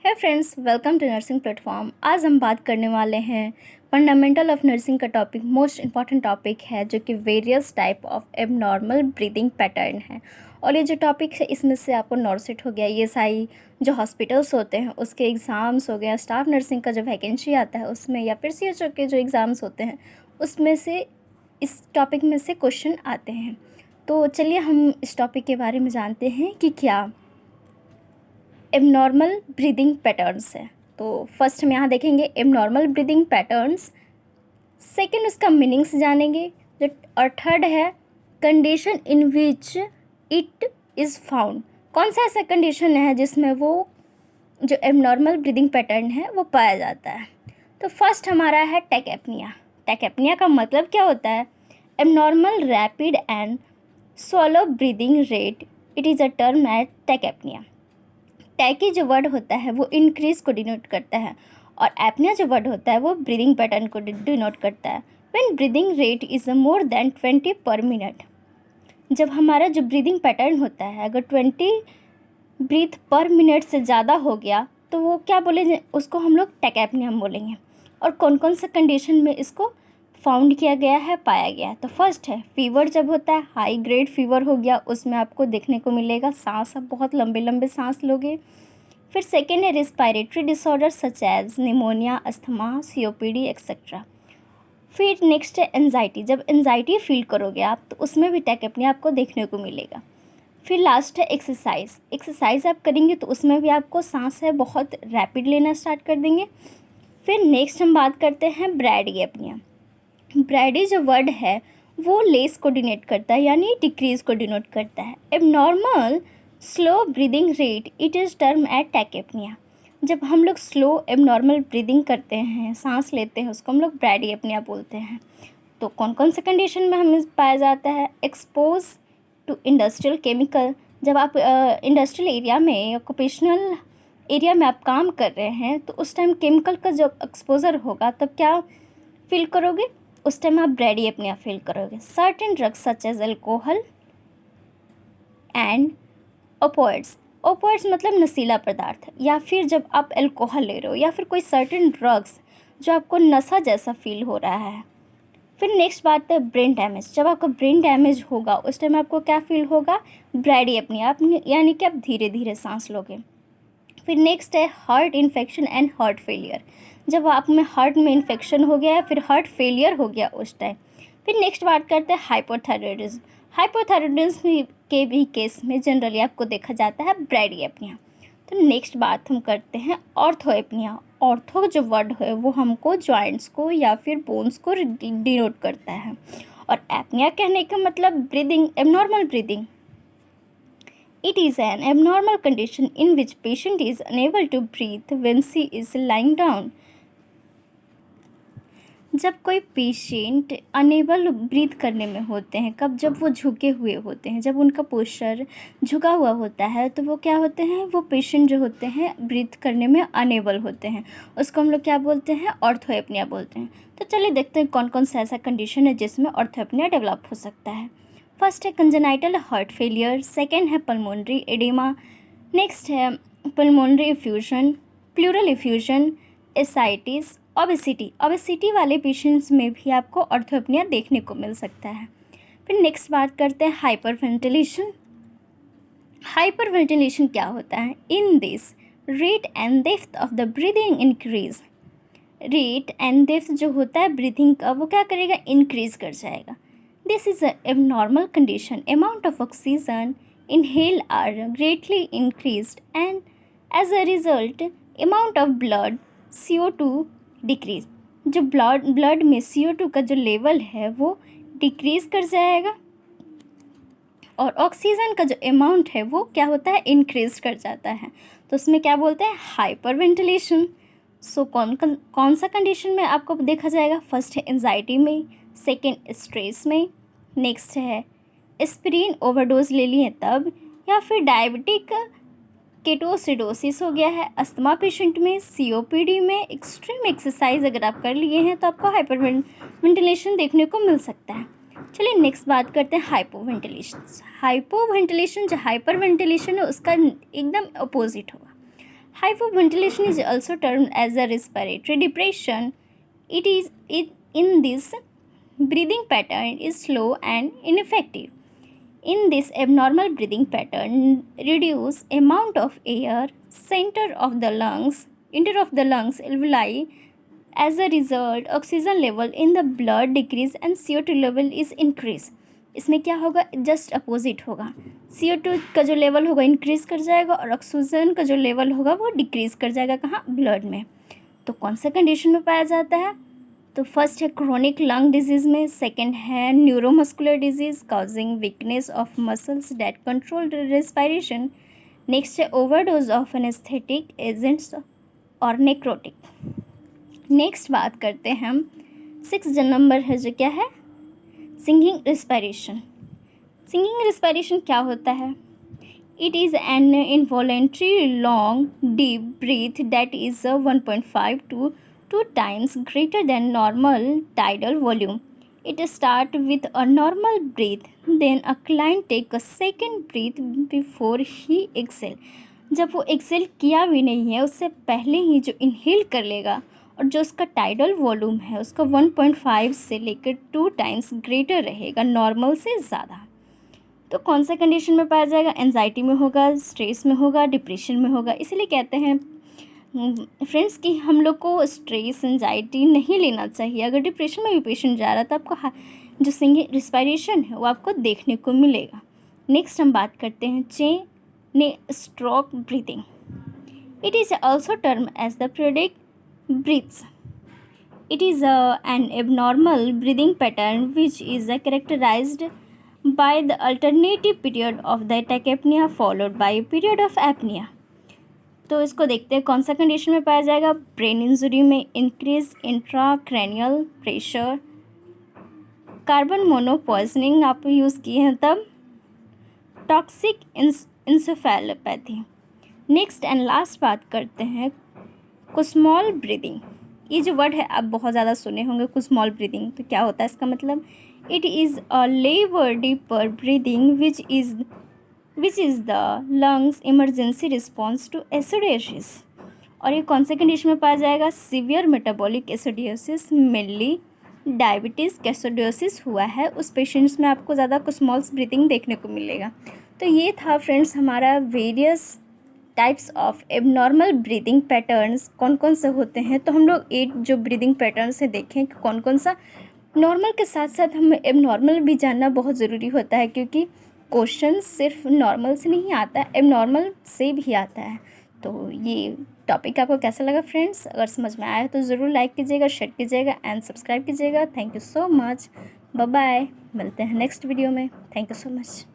है friends, welcome to nursing platform. आज हम बात करने वाले हैं फंडामेंटल ऑफ नर्सिंग का टॉपिक। मोस्ट इम्पॉर्टेंट टॉपिक है जो कि various type of abnormal breathing pattern है। और ये जो टॉपिक है इसमें से आपको नॉर्सिट हो गया, ESI जो हॉस्पिटल्स होते हैं उसके एग्ज़ाम्स हो गया, स्टाफ नर्सिंग का जो वैकेंसी आता है उसमें, या फिर CHO के जो एग्ज़ाम्स होते हैं उसमें से इस टॉपिक में से क्वेश्चन आते हैं। तो चलिए हम इस टॉपिक के बारे में जानते हैं कि क्या एबनॉर्मल ब्रीदिंग पैटर्न्स है। तो फर्स्ट हम यहाँ देखेंगे एबनॉर्मल ब्रीदिंग पैटर्न्स, सेकंड उसका मीनिंग्स जानेंगे, और थर्ड है condition in which it is found. कौन सा ऐसा कंडीशन है जिसमें वो जो एबनॉर्मल ब्रीदिंग पैटर्न है वो पाया जाता है। तो फर्स्ट हमारा है टैकेपनिया। टैकेपनिया का मतलब क्या होता है? Abnormal rapid and shallow breathing rate, it is a term at tachypnoea. Tachy जो वर्ड होता है वो इंक्रीज को डिनोट करता है, और एपनिया जो वर्ड होता है वो ब्रीदिंग पैटर्न को डिनोट करता है। When breathing rate is more than 20 पर मिनट, जब हमारा जो ब्रीदिंग पैटर्न होता है अगर 20 ब्रीथ पर मिनट से ज़्यादा हो गया तो वो क्या बोले, उसको हम लोग टैकेपनिया बोलेंगे। और कौन कौन से कंडीशन में इसको फाउंड किया गया है, पाया गया है? तो फर्स्ट है फीवर। जब होता है हाई ग्रेड फीवर हो गया उसमें आपको देखने को मिलेगा सांस, आप बहुत लंबे लंबे सांस लोगे। फिर सेकेंड है respiratory disorder such as pneumonia, asthma, COPD etcetera. फिर नेक्स्ट है एंजाइटी। जब एंजाइटी फील करोगे आप तो उसमें भी टैकेपनिया आपको देखने को मिलेगा। फिर लास्ट है एक्सरसाइज। एक्सरसाइज आप करेंगे तो उसमें भी आपको सांस है बहुत रैपिड लेना स्टार्ट कर देंगे। फिर नेक्स्ट हम बात करते हैं ब्रैडीएपनिया। ब्रैडी जो वर्ड है वो लेस को डिनोट करता है, यानी डिक्रीज को डिनोट करता है। Abnormal slow breathing rate, it is term at tachypnoea. जब हम लोग स्लो एबनॉर्मल ब्रीदिंग करते हैं, सांस लेते हैं, उसको हम लोग ब्रैडीएपनिया बोलते हैं। तो कौन कौन से कंडीशन में हमें पाया जाता है? Expose to industrial chemical. जब आप इंडस्ट्रियल एरिया में, ऑक्यूपेशनल एरिया में आप काम कर रहे हैं तो उस टाइम केमिकल का जब एक्सपोजर होगा तब क्या फील करोगे? उस टाइम आप ब्रैडीएपनिया फील करोगे। Certain drugs such as alcohol and opioids. Opioids मतलब नशीला पदार्थ, या फिर जब आप अल्कोहल ले रहे हो, या फिर कोई सर्टेन ड्रग्स जो आपको नशा जैसा फील हो रहा है। फिर नेक्स्ट बात है ब्रेन डैमेज। जब आपका ब्रेन डैमेज होगा उस टाइम आपको क्या फील होगा? ब्रैडीएपनिया, यानी कि आप धीरे धीरे सांस लोगे। फिर नेक्स्ट है heart infection and heart failure. जब आप में हार्ट में इन्फेक्शन हो गया है, फिर हार्ट फेलियर हो गया उस टाइम। फिर नेक्स्ट बात करते हैं हाइपोथायरॉयडिज्म। हाइपोथायरॉयडिज्म के भी केस में जनरली आपको देखा जाता है ब्रैडीएपनिया। तो नेक्स्ट बात हम करते हैं ऑर्थोएपनिया। ऑर्थो जो वर्ड है वो हमको जॉइंट्स को या फिर बोन्स को डिनोट करता है, और एपनिया कहने का मतलब breathing, abnormal breathing. It is an abnormal condition in which patient is unable to breathe when she is lying down. जब कोई पेशेंट अनेबल ब्रीथ करने में होते हैं, कब? जब वो झुके हुए होते हैं, जब उनका पोस्चर झुका हुआ होता है तो वो क्या होते हैं, वो पेशेंट जो होते हैं ब्रीथ करने में अनेबल होते हैं, उसको हम लोग क्या बोलते हैं? ऑर्थोएपनिया बोलते हैं। तो चलिए देखते हैं कौन कौन सा ऐसा कंडीशन है जिसमें ऑर्थोएपनिया डेवलप हो सकता है। फर्स्ट है कंजेनाइटल हार्ट फेलियर, सेकेंड है पल्मोनरी एडिमा, नेक्स्ट है pulmonary effusion, pleural effusion, ascites, obesity. Obesity वाले पेशेंट्स में भी आपको ऑर्थोएपनिया देखने को मिल सकता है। फिर नेक्स्ट बात करते हैं हाइपर वेंटिलेशन। हाइपर वेंटिलेशन क्या होता है? In this rate and depth of the breathing increase. Rate and depth जो होता है ब्रीथिंग का वो क्या करेगा? इंक्रीज कर जाएगा। This is an abnormal condition. Amount of oxygen inhaled are greatly increased, and as a result, amount of blood CO2 decrease. जो ब्लड में CO2 का जो लेवल है वो डिक्रीज कर जाएगा, और ऑक्सीजन का जो अमाउंट है वो क्या होता है? इंक्रीज कर जाता है। तो उसमें क्या बोलते हैं? Hyper ventilation. सो कौन सा कंडीशन में आपको देखा जाएगा? फर्स्ट है एंजाइटी में, सेकेंड स्ट्रेस में, नेक्स्ट है एस्पिरिन ओवरडोज ले लिए तब, या फिर डायबिटिक केटोसिडोसिस हो गया है अस्थमा पेशेंट में, COPD में, एक्सट्रीम एक्सरसाइज अगर आप कर लिए हैं तो आपको हाइपर वेंटिलेशन देखने को मिल सकता है। चलिए नेक्स्ट बात करते हैं हाइपोवेंटिलेशन। हाइपोवेंटिलेशन जो हाइपर वेंटिलेशन है उसका एकदम अपोजिट होगा। Hypoventilation is also termed as a respiratory depression. In this, breathing pattern is slow and ineffective. In this abnormal breathing pattern, reduce amount of air enter of the lungs alveoli. As a result, oxygen level in the blood decrease and CO2 level is increase. इसमें क्या होगा, just opposite होगा. CO2 का जो level होगा increase कर जाएगा और ऑक्सीजन का जो लेवल होगा वो डिक्रीज़ कर जाएगा. कहाँ? ब्लड में. तो कौन सा कंडीशन में पाया जाता है? तो फर्स्ट है क्रोनिक लंग डिजीज़ में, सेकंड है neuromuscular disease causing weakness of muscles that control respiration. Next है ओवरडोज ऑफ एनेस्थेटिक एजेंट्स और नेक्रोटिक. नेक्स्ट बात करते हैं हम 6 नंबर है जो क्या है, सिंगिंग रिस्पायरेशन. सिंगिंग रिस्पायरेशन क्या होता है? It is an involuntary long deep breath that is 1.5 to 2 times greater than normal tidal volume. It start with a normal breath, then a client take a second breath before he exhale. जब वो Excel किया भी नहीं है उससे पहले ही जो inhale कर लेगा और जो उसका टाइडल वॉल्यूम है उसका 1.5 से लेकर 2 times ग्रेटर रहेगा नॉर्मल से ज़्यादा. तो कौन सा कंडीशन में पाया जाएगा? एंजाइटी में होगा, स्ट्रेस में होगा, डिप्रेशन में होगा. इसीलिए कहते हैं फ्रेंड्स कि हम लोग को स्ट्रेस एंजाइटी नहीं लेना चाहिए. अगर डिप्रेशन में भी पेशेंट जा रहा है तो आपको जो सिंगिंग रिस्पायरेशन है वो आपको देखने को मिलेगा. नेक्स्ट हम बात करते हैं chain stroke breathing. It is also term as the periodic breaths. It is an abnormal breathing pattern which is characterized by the alternative period of the tachypnea followed by a period of apnea. तो इसको देखते हैं कौन सा condition में पाया जाएगा. Brain injury में इंक्रीज इंट्राक्रैनियल प्रेशर, कार्बन मोनोपॉइजनिंग आप यूज़ किए हैं तब, toxic encephalopathy. Next and last बात करते हैं कुस्मॉल ब्रीदिंग. ये जो वर्ड है आप बहुत ज़्यादा सुने होंगे कुस्मॉल ब्रीदिंग. तो क्या होता है इसका मतलब? इट इज़ अ लेवर deeper breathing which is the lungs emergency response to acidosis. और ये कौन से कंडीशन में पाया जाएगा? Severe metabolic acidosis, mainly diabetes ketoacidosis हुआ है उस पेशेंट्स में आपको ज़्यादा कुस्मॉल्स ब्रीदिंग देखने को मिलेगा. तो ये था फ्रेंड्स हमारा various types of abnormal breathing patterns कौन कौन से होते हैं. तो हम लोग 8 जो ब्रीदिंग पैटर्न्स से देखें कि कौन कौन सा. नॉर्मल के साथ साथ हमें एबनॉर्मल भी जानना बहुत ज़रूरी होता है क्योंकि क्वेश्चन सिर्फ नॉर्मल से नहीं आता, एबनॉर्मल से भी आता है. तो ये टॉपिक आपको कैसा लगा फ्रेंड्स? अगर समझ में आया तो ज़रूर लाइक कीजिएगा, शेयर कीजिएगा एंड सब्सक्राइब कीजिएगा. Thank you so much. Bye bye. मिलते हैं नेक्स्ट वीडियो में. Thank you so much.